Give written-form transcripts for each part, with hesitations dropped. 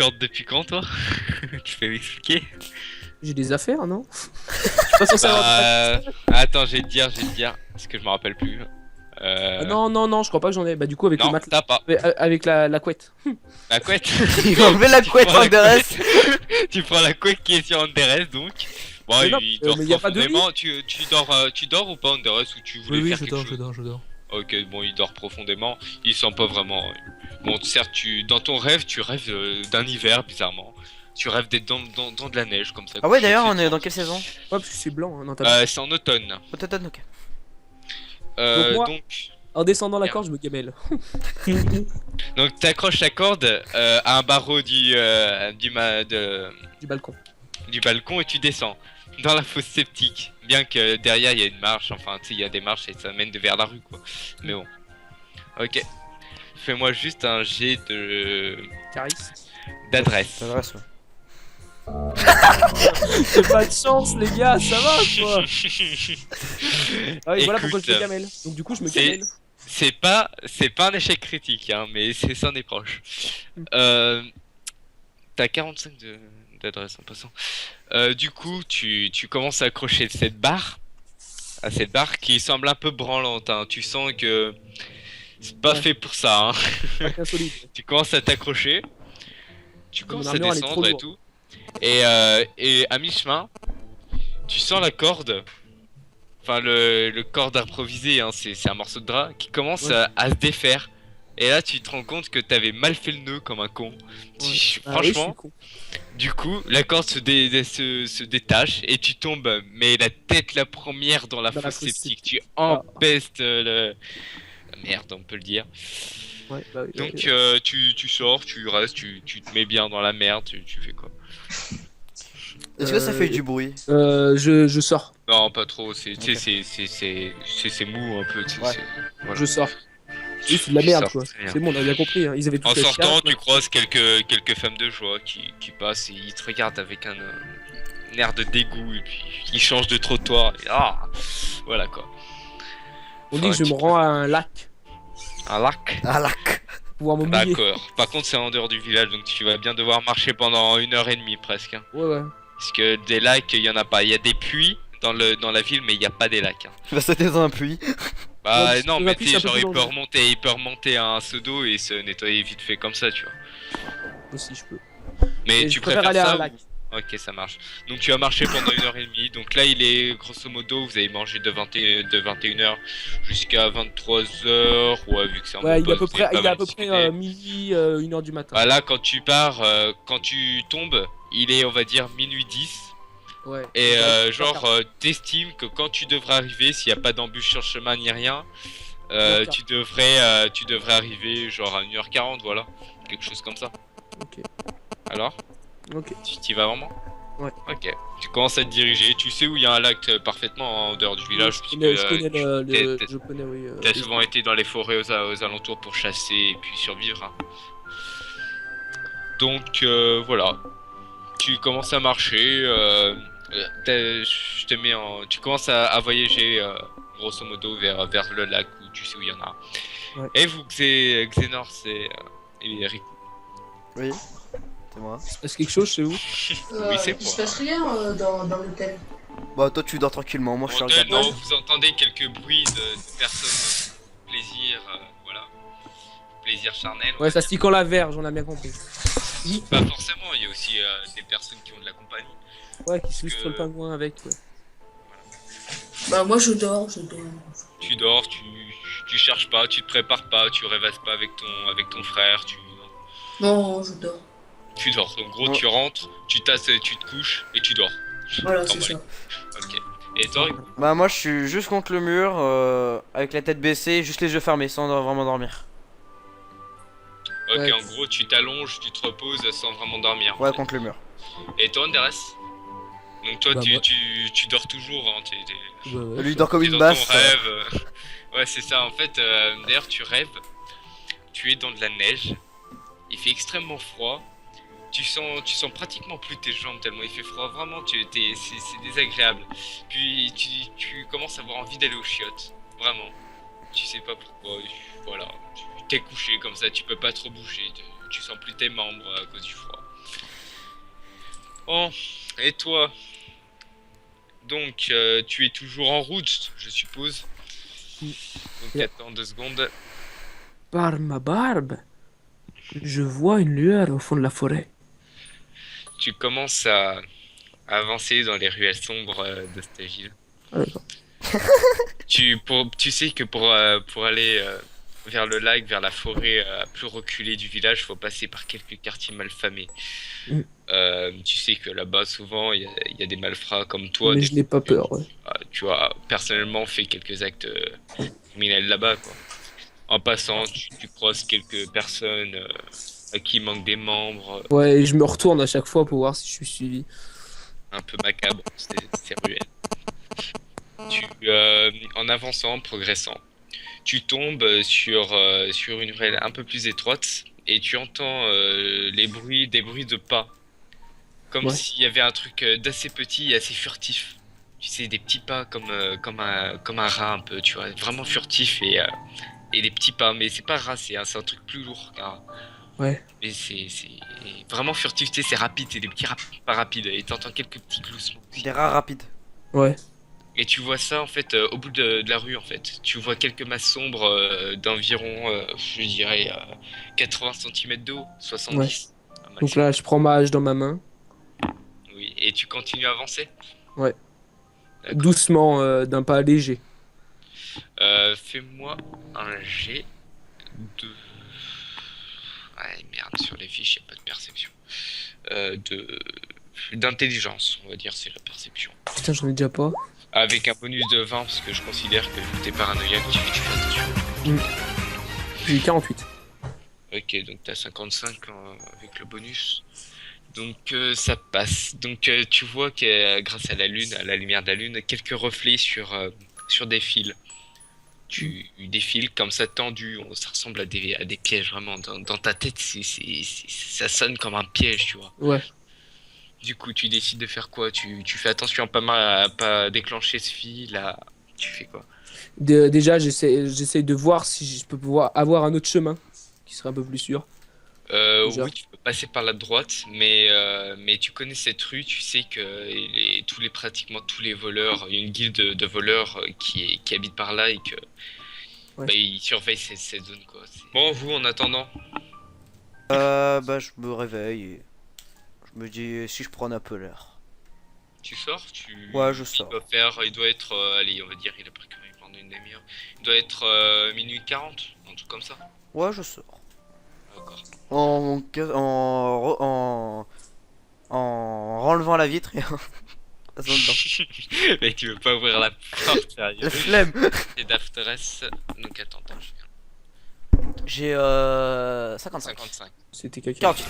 corde depuis quand, toi? Tu peux m'expliquer? J'ai des affaires, non? Je suis pas censé avoir Bah... Attends, je vais te dire, parce que je me rappelle plus. Ah non, non, non, je crois pas que j'en ai. Bah, du coup, avec le Non, matelas. t'as pas. Avec la couette. La couette. Il va enlever la Tu couette prends en la DRS. Tu prends la couette qui est sur Anderes, donc. Bon, Mais non, il dort mais y a pas de profondément. Tu dors ou pas Anderes, ou tu voulais faire quelque chose? je dors. Ok, bon, il dort profondément. Il sent pas vraiment. Bon, certes, dans ton rêve, tu rêves d'un hiver, bizarrement. Tu rêves d'être dans de la neige, comme ça. Ah ouais, couché, d'ailleurs, on c'est est dans tranquille. quelle saison? Ouais, parce que c'est blanc, hein, dans ta C'est en automne. Automne, ok. Donc moi- Donc, En descendant la corde, je me gamelle. donc t'accroches la corde à un barreau Du balcon. du balcon et tu descends dans la fosse septique. Bien que derrière il y a une marche, enfin tu sais, il y a des marches et ça mène vers la rue quoi. Mais bon. Ok. Fais-moi juste un jet Caris. d'adresse. Ça adresse, ouais. J'ai pas de chance, les gars, ça va quoi. Ah oui, voilà pourquoi je me Écoute, gamelle. Donc, du coup, je me c'est- gamelle. c'est pas un échec critique hein, mais c'en est proche. T'as 45 d'adresse en passant. Du coup, tu commences à accrocher cette barre qui semble un peu branlante. Hein. Tu sens que c'est pas Ouais. fait pour ça. Hein. Pas insolite. Tu commences à t'accrocher, tu Mon commences à armure, elle est trop descendre et lourde. tout. Et à mi-chemin, tu sens la corde, enfin le corde improvisé, hein, c'est un morceau de drap qui commence Ouais. à se défaire. Et là, tu te rends compte que t'avais mal fait le nœud comme un con. Ouais. Ah oui, je suis Franchement, con. du coup, la corde se détache et tu tombes, mais la tête la première dans la Dans la fosse fosse septique. septique. Tu empestes la merde, on peut le dire. Ouais, bah oui. Donc, ouais. tu sors, tu restes, tu te mets bien dans la merde, tu fais quoi? Est-ce que ça fait du bruit? Je sors. Non, pas trop, tu Ok. sais, c'est mou un peu, tu sais. Ouais. Voilà. Je sors. Oui, c'est de la Tu merde sors, quoi. très bien. C'est bon, on a bien compris. Hein. Ils avaient tout En fait. sortant, tu croises quelques femmes de joie qui passent et ils te regardent avec un air de dégoût et puis ils changent de trottoir. Et, voilà quoi. On dit que je me rends à un lac Un lac. Ah, lac. pour pouvoir me mouiller. D'accord. Par contre, c'est en dehors du village, donc tu vas bien devoir marcher pendant 1 heure et demie presque. Hein. Ouais, ouais. Parce que des lacs, il y en a pas. Il y a des puits dans la ville, mais il n'y a pas des lacs. Hein. Tu vas sauter dans un puits. Bah Ouais, non, dans mais un puits, tu sais, c'est un peu genre plus dangereux. il peut remonter à un seau d'eau et se nettoyer vite fait comme ça, tu vois. Aussi, je peux. Mais Et tu je préfère préfères aller à ça un lac. Ok, ça marche. Donc tu as marché pendant 1 heure et demie. Donc là, il est grosso modo, vous avez mangé de 21h jusqu'à 23h. Ouais, vu que c'est un Ouais, bon il est à poste, peu vous avez près, pas il est à mal peu près discuté. minuit, 1h du matin. Bah là, quand tu pars, quand tu tombes, il est, on va dire, minuit 10. Ouais. Et Ouais, t'estimes que quand tu devrais arriver, s'il n'y a pas d'embûche sur le chemin ni rien, 1h40. tu devrais arriver genre à 1h40, voilà. Quelque chose comme ça. Ok. Alors, Ok. tu t'y vas vraiment? Ouais. Ok. Tu commences à te diriger. Tu sais où il y a un lac parfaitement en dehors du village. Je connais, je connais t'es- je connais, oui. T'as souvent été dans les forêts aux alentours pour chasser et puis survivre. Hein. Donc voilà. Tu commences à marcher. Je te mets en. Tu commences à voyager grosso modo vers le lac où tu sais où il y en a. Ouais. Et vous, Xenor, et Riku. Oui. C'est moi. Est-ce quelque chose chez vous? Oui, c'est Il se moi. passe rien dans l'hôtel. Bah, toi, tu dors tranquillement. Moi, je suis Hôtel, regardé. non, vous entendez quelques bruits de personnes, plaisir, voilà, plaisir charnel. Ouais, ça se dit quand la verge, on a bien compris. Pas forcément, il y a aussi des personnes qui ont de la compagnie. Ouais, qui se lustre que- le pingouin avec. Ouais. Bah moi je dors. Tu dors, tu cherches pas, tu te prépares pas, tu rêvasses pas avec ton frère, Non, je dors. tu dors. En gros, Ouais. tu rentres, tu tasses, tu te couches et tu dors. Voilà, c'est Normal. ça. Ok. Et toi, Riku? Bah, moi, je suis juste contre le mur, avec la tête baissée, juste les yeux fermés, sans vraiment dormir. Ok, Ouais. en gros, tu t'allonges, tu te reposes sans vraiment dormir. en Ouais, fait. contre le mur. Et toi, Andres? Donc toi, Bah, moi- tu dors toujours, hein, Ouais, ouais. Lui, il dort comme t'es une dans basse. ton rêve. Ouais, c'est ça. En fait, d'ailleurs, tu rêves. Tu es dans de la neige. Il fait extrêmement froid. Tu sens pratiquement plus tes jambes tellement il fait froid. Vraiment, c'est désagréable. Puis tu commences à avoir envie d'aller aux chiottes. Vraiment. Tu sais pas pourquoi. Voilà. Tu t'es couché comme ça. Tu peux pas trop bouger. Tu sens plus tes membres à cause du froid. Bon, et toi? Donc, tu es toujours en route, je suppose. Donc, Yeah. attends 2 secondes. Par ma barbe, je vois une lueur au fond de la forêt. Tu commences à avancer dans les ruelles sombres de cette ville. Ah, d'accord. Tu sais que pour aller vers le lac, vers la forêt plus reculée du village, faut passer par quelques quartiers malfamés. Mm. Tu sais que là-bas, souvent, il y a des malfrats comme toi, Mais des je n'ai pas peur, ouais. tu as personnellement fait quelques actes criminels là-bas, quoi. En passant, tu croises quelques personnes à qui il manque des membres, Ouais, et je me retourne à chaque fois pour voir si je suis suivi. un peu macabres, ces ruelles. En avançant, progressant, tu tombes sur une ruelle un peu plus étroite et tu entends des bruits de pas, comme Ouais. s'il y avait un truc d'assez petit et assez furtif. Tu sais, des petits pas comme un rat un peu, tu vois, vraiment furtif et des petits pas, mais c'est pas rat, c'est un truc plus lourd qu'un rat. Ouais. Mais c'est vraiment furtif, tu sais, c'est rapide, c'est des petits pas rapides et t'entends quelques petits gloussements aussi. Des rats rapides. Ouais. Et tu vois ça en fait au bout de la rue en fait. Tu vois quelques masses sombres d'environ, je dirais, 80 cm d'eau, Ouais. 70 un Donc maximum. là, je prends ma hache dans ma main. Oui, et tu continues à avancer. Ouais. D'accord. Doucement, d'un pas léger. Fais-moi un jet de... Ouais, merde, sur les fiches, il a pas de perception. De... D'intelligence, on va dire, c'est la perception. Putain, j'en ai déjà pas. Avec un bonus de 20, parce que je considère que vu que t'es paranoïaque, tu fais attention. J'ai eu 48. Ok, donc t'as 55 avec le bonus. Donc ça passe. Donc tu vois que grâce à la lune, à la lumière de la lune, quelques reflets sur des fils. Tu des fils comme ça tendus, ça ressemble à des pièges vraiment. Dans ta tête, ça sonne comme un piège, tu vois. Ouais. Du coup, tu décides de faire quoi? Tu fais attention à pas déclencher ce fil, là. Tu fais quoi? Déjà, j'essaie de voir si je peux pouvoir avoir un autre chemin qui serait un peu plus sûr. Déjà. Oui, tu peux passer par la droite, mais tu connais cette rue, tu sais que pratiquement tous les voleurs, il y a une guilde de voleurs qui habite par là et que Ouais. bah, ils surveillent cette zone, quoi. Bon, vous, en attendant, Bah, je me réveille et je me dis si je prends un peu l'air. tu sors, Ouais, je il sors. doit faire, il doit être, allez, on va dire, il a parcouru pendant une demi-heure. Il doit être minuit 40, un truc comme ça. Ouais, je sors. D'accord. En enlevant la vitre et en passant dedans. Mais tu veux pas ouvrir la porte, sérieux. La flemme. Et d'Afteress, donc attends, je regarde. J'ai 55. 55. C'était quelqu'un. 48.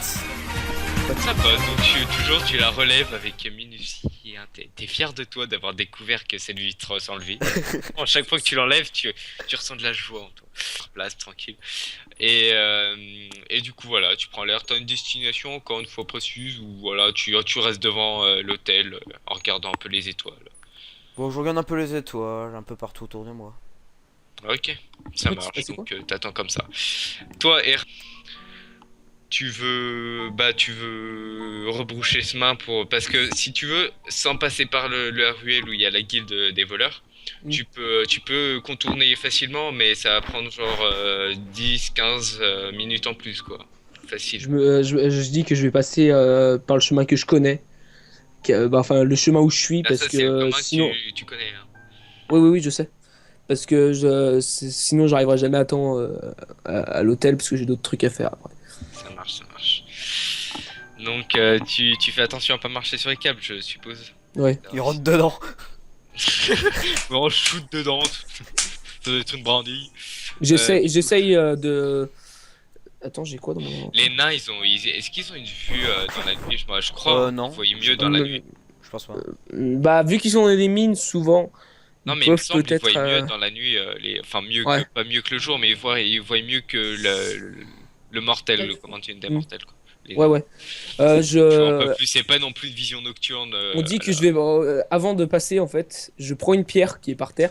Ça va, donc tu la relèves avec minutie. Hein. T'es fier de toi d'avoir découvert que cette vitre s'enlevait. Bon, chaque fois que tu l'enlèves, tu ressens de la joie en toi. Place, tranquille. Et du coup, voilà, tu prends l'air. T'as une destination, encore une fois précise, ou voilà, tu restes devant l'hôtel en regardant un peu les étoiles. Bon, je regarde un peu les étoiles, un peu partout autour de moi. Ok, ça Ouais, marche, c'est quoi? donc t'attends comme ça. Toi, R, tu veux rebroucher chemin parce que si tu veux, sans passer par la ruelle où il y a la guilde des voleurs, Mm. tu peux contourner facilement, mais ça va prendre genre 10-15 minutes en plus, quoi. Facile. Je dis que je vais passer par le chemin que je connais. Bah, enfin, le chemin où je suis, Là, parce ça, c'est le que commun que sinon. tu connais, hein. Oui, oui, oui, je sais. Parce que sinon, j'arriverai jamais à temps à l'hôtel, parce que j'ai d'autres trucs à faire après. Ça marche, ça marche. Donc, tu fais attention à pas marcher sur les câbles, je suppose. Ouais. Il rentre dedans. Bon, shoot dedans, ça doit être une brindille. J'essaye de. Attends, j'ai quoi dans mon. Les nains, est-ce qu'ils ont une vue dans la nuit? Je crois Non. qu'ils voyaient mieux dans la nuit. Je pense pas. Bah, vu qu'ils sont dans des mines, souvent, Non, ils mais il me peuvent semble qu'ils peut-être. voient mieux dans la nuit. Enfin, Ouais. pas mieux que le jour, mais ils voient mieux que le mortel, le comment tu des Mm. mortels, quoi. Les Ouais, nains. ouais. Tu vois un peu Je. plus, c'est pas non plus de vision nocturne. On dit que je vais. Avant de passer, en fait, je prends une pierre qui est par terre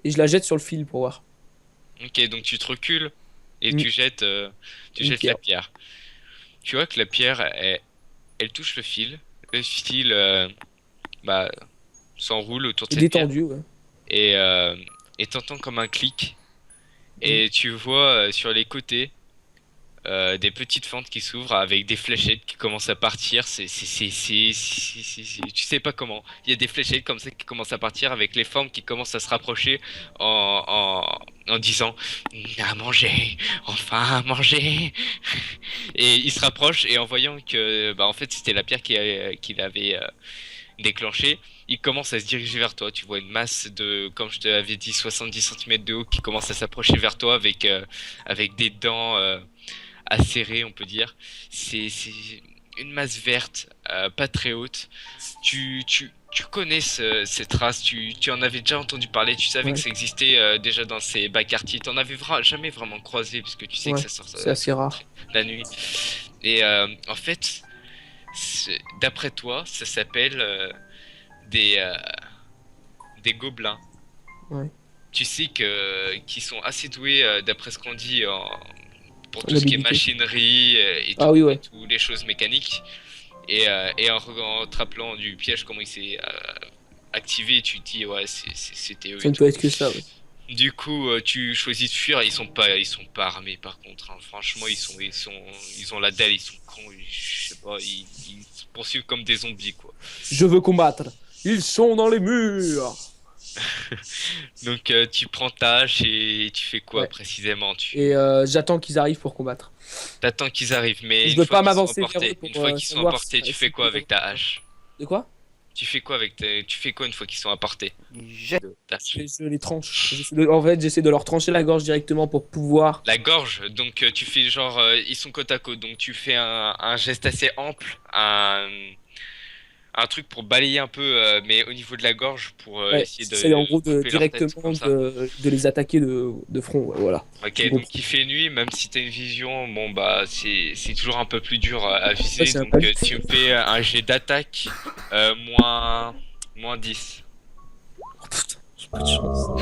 et je la jette sur le fil pour voir. Ok, donc tu te recules et Mm. tu Une jettes pierre. la pierre. Tu vois que la pierre, elle touche le fil, le fil bah, s'enroule autour de Et cette pierre détendu, ouais. et et t'entends comme un clic et tu vois sur les côtés des petites fentes qui s'ouvrent avec des fléchettes qui commencent à partir. Tu sais pas comment. Il y a des fléchettes comme ça qui commencent à partir avec les formes qui commencent à se rapprocher en disant à manger, enfin à manger. Et il se rapproche et en voyant que bah en fait c'était la pierre qui l'avait déclenché, il commence à se diriger vers toi. Tu vois une masse de, comme je te l'avais dit, 70 cm de haut qui commence à s'approcher vers toi avec des dents acérées, on peut dire. C'est une masse verte, pas très haute. Tu connais cette race, tu en avais déjà entendu parler, tu savais Ouais. que ça existait déjà dans ces bas quartiers. T'en avais jamais vraiment croisé, puisque tu sais que Ouais, ça sort c'est assez rare. la nuit. Et en fait, d'après toi, ça s'appelle des, euh, des gobelins. Ouais. Tu sais que qu'ils sont assez doués, d'après ce qu'on dit, pour En tout ce qui est habilité. machinerie Ah oui, et ouais. tout, les choses mécaniques. Et en te rappelant du piège, comment il s'est activé, tu te dis, ouais, c'était eux Ça et ne tout. peut être que ça, ouais. Du coup, tu choisis de fuir. Ils sont pas armés par contre, hein. Franchement, ils ont la dalle, ils sont cons. Je sais pas, ils se poursuivent comme des zombies, quoi. Je veux combattre. Ils sont dans les murs. Donc, tu prends ta hache et tu fais quoi Ouais. précisément? Tu Et j'attends qu'ils arrivent pour combattre. t'attends qu'ils arrivent, mais Je une veux fois pas qu'ils sont m'avancer vers eux emportés, pour une fois qu'ils sont savoir emportés, tu fais si- quoi avec ta hache? De quoi? Tu fais quoi avec tu fais quoi une fois qu'ils sont apportés? Jette. Je les tranche. En fait, j'essaie de leur trancher la gorge directement pour pouvoir. La gorge, donc tu fais genre, ils sont côte à côte, donc tu fais un geste assez ample, un truc pour balayer un peu, mais au niveau de la gorge, pour Ouais, essayer j'essaie en de gros couper leur tête, directement comme ça. de les attaquer de front. Ouais, voilà. Ok, J'ai donc compris. il fait nuit, même si t'as une vision, bon bah c'est toujours un peu plus dur à Ouais, viser, c'est un donc palier. tu me fais un jet d'attaque, moins 10. Oh, putain, j'ai pas de chance.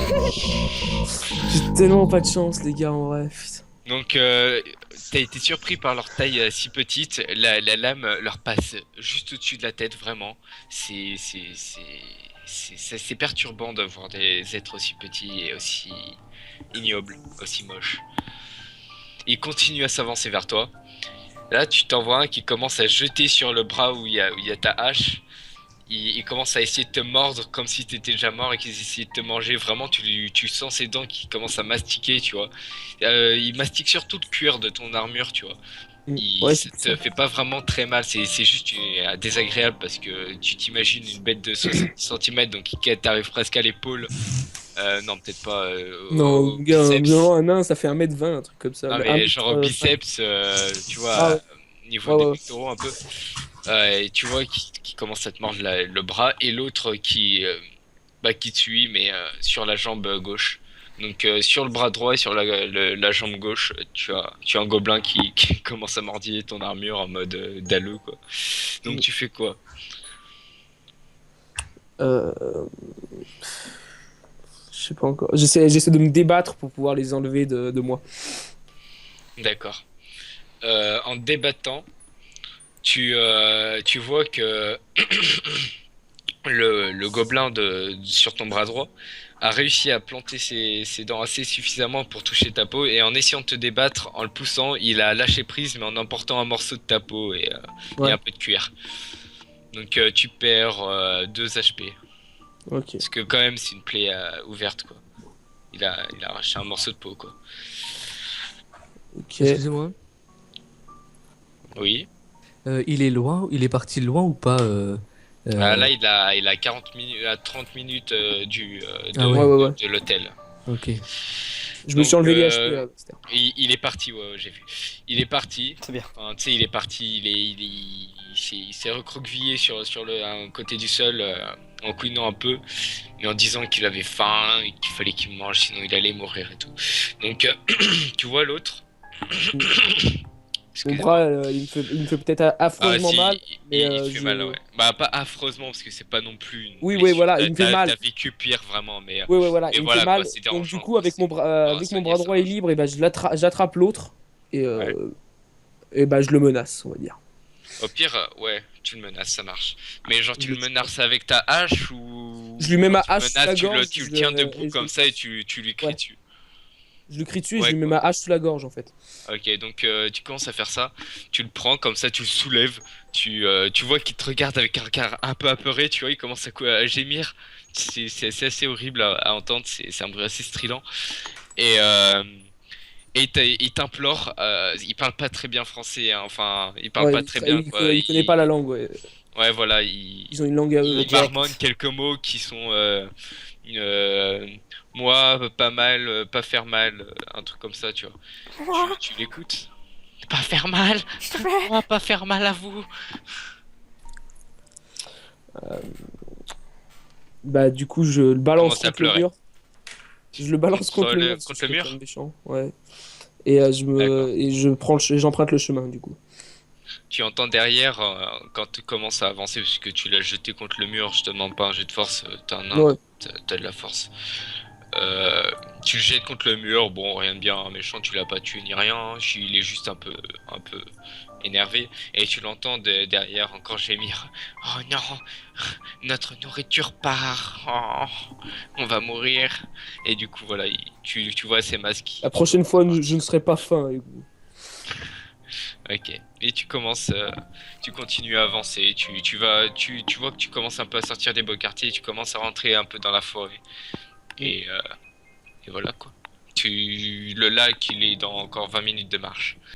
J'ai tellement pas de chance, les gars, en vrai. Putain. Donc, t'as été surpris par leur taille si petite. La lame leur passe juste au-dessus de la tête, vraiment. C'est perturbant de voir des êtres aussi petits et aussi ignobles, aussi moches. Ils continuent à s'avancer vers toi. Là, tu t'en vois un qui commence à jeter sur le bras où il y a ta hache. Il commence à essayer de te mordre comme si t'étais déjà mort et qu'il essayait de te manger. Vraiment, tu sens ses dents qui commencent à mastiquer, tu vois. Il mastique surtout le cuir de ton armure, tu vois. Ouais, Ça c'est te ça. fait pas vraiment très mal, c'est juste désagréable parce que tu t'imagines une bête de 70 cm donc qui t'arrive presque à l'épaule. Non, peut-être pas Non, au gars, biceps. un nain, ça fait 1m20, un truc comme ça. Non, Un mais genre au mètre, biceps, tu ah vois, ouais, au niveau ouais, des ouais. pectoraux un peu. Et tu vois qui commence à te mordre le bras et l'autre qui te suit mais sur la jambe gauche. Donc sur le bras droit et sur la jambe gauche, tu as un gobelin qui commence à mordiller ton armure en mode dalleux quoi. Donc Mm. tu fais quoi? Euh, je sais pas encore. J'essaie de me débattre pour pouvoir les enlever de moi. D'accord. En te débattant, tu vois que le gobelin sur ton bras droit a réussi à planter ses dents assez suffisamment pour toucher ta peau et en essayant de te débattre, en le poussant, il a lâché prise mais en emportant un morceau de ta peau et Ouais, un peu de cuir. Donc tu perds 2 HP. ok. Parce que quand même c'est une plaie ouverte quoi. Il a arraché un morceau de peau quoi. Ok. Excusez-moi. Oui. Il est loin, il est parti loin ou pas Là il a 40 minutes, à 30 minutes Ah Ouais, ouais, ouais, ouais. de l'hôtel. ok. Je me suis Donc, enlevé les HP, Esther. il est parti, ouais, ouais, j'ai vu. Il est parti. C'est bien. Enfin, tu sais, il est parti. Il s'est recroquevillé sur un côté du sol en couinant un peu, mais en disant qu'il avait faim et qu'il fallait qu'il mange, sinon il allait mourir et tout. Donc, tu vois l'autre. Mon Excusez-moi. bras, il me fait peut-être Ah, affreusement si, mal, mais il te fait je... mal, ouais. Bah, pas affreusement, parce que c'est pas non plus une Oui, oui, blessure. voilà, il me fait mal. T'as vécu pire, vraiment, mais Oui, oui, voilà, et il me voilà, fait mal. quoi, c'est Donc dérangeant, du coup, quoi, avec c'est- avec mon soigner, bras ça droit est marche. libre, et ben j'attrape l'autre et Ouais. et ben je le menace, on va dire. Au pire, ouais, tu le menaces, ça marche. Mais genre, tu le menaces avec ta hache ou. Je lui mets ma tu le hache sous la menaces, gorge, tu le je tiens le- debout et je comme le- ça et tu lui cries Ouais. dessus. Je lui crie dessus et Ouais, je lui mets quoi. ma hache sous la gorge en fait. Ok, donc tu commences à faire ça, tu le prends comme ça, tu le soulèves, tu vois qu'il te regarde avec un regard un peu apeuré, tu vois, il commence à gémir. C'est assez horrible à entendre, c'est un bruit assez strident. Et, euh, et il t'implore, il parle pas très bien français, hein, enfin, il parle Ouais, pas très bien, quoi. il connaît pas la langue, ouais. Ouais, voilà, Ils ont une langue à eux. Le il direct. marmonne quelques mots qui sont euh, moi, pas mal, pas faire mal, un truc comme ça, tu vois. Tu l'écoutes. Pas faire mal, moi pas faire mal à vous. Bah du coup je le balance Commence à contre le pleurer. mur. Je le balance contre le mur parce que Contre je le suis mur. quelqu'un de méchant. Ouais. Et D'accord. je prends j'emprunte le chemin du coup. Tu entends derrière quand tu commences à avancer parce que tu l'as jeté contre le mur. Je te demande pas un jet de force. T'es un nain, Ouais. t'as de la force. Tu le jettes contre le mur. Bon, rien de bien méchant. Tu l'as pas tué ni rien. Il est juste un peu énervé. Et tu l'entends derrière encore gémir. Oh non, notre nourriture part. Oh, on va mourir. Et du coup, voilà, tu vois ces masques La prochaine fois je ne serai pas fin avec vous. Ok. Et tu continues à avancer. Tu vois que tu commences un peu à sortir des beaux quartiers. Tu commences à rentrer un peu dans la forêt. Et voilà quoi. Le lac, il est dans encore 20 minutes de marche.